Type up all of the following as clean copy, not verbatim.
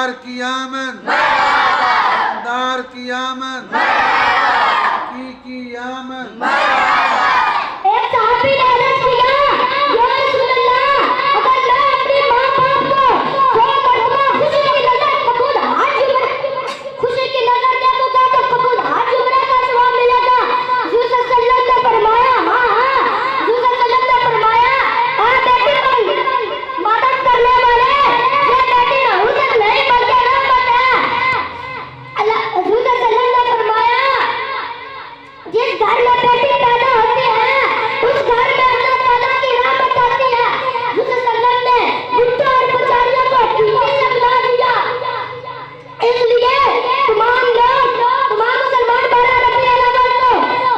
दार की आमद, दार की आमद, की आमद। एक साहबी ने अर्ज किया, या रसूल अल्लाह, अगर मैं अपनी माँ बाप को 100 मरतबा खुशी की नजर कबूल हाथ दे दूंगा तो कबूल हाथ जुमरा का सवाब मिलेगा। हुजूर सल्लल्लाहु अलैहि वसल्लम ने फरमाया, हाँ हाँ। हुजूर सल्लल्लाहु अलैहि वसल्लम ने फरमाया, बेटी पर मदद करने वाले ये बेटी हुजूर नहीं बल्कि रहमत है। अल्लाह हुजूर सल्लल्लाहु अलैहि वसल्लम ने फरमाया, जिस घर में बेटी पैदा होती है उस घर में अल्लाह ताला की रहमत आती है। हुजूर सल्लल्लाहु अलैहि वसल्लम ने बुढ़े और पुजारियों को टीके से बुला दिया। इसलिए तमाम लोग, तमाम मुसलमान 12 रबीउल अव्वल को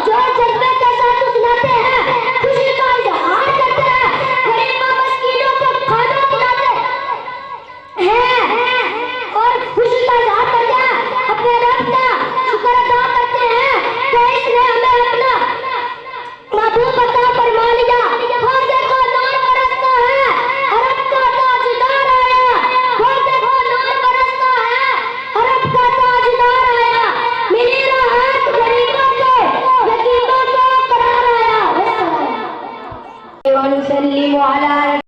जो जज्बे के साथ सुनाते हैं, खुशी का इजहार करते हैं, गरीबों मिस्कीनों को खाना खिलाते हैं और खुशी का इजहार करते हैं, अपने रब का शुक्र अदा करते हैं, तो इसने हमें अपना महबूब अता फरमा लिया। वो देखो नूर बरसता है, अरब का ताजदार आया। वो देखो नूर बरसता है, अरब का ताजदार आया। मिली राहत गरीबों को, यतीमों को करार आया।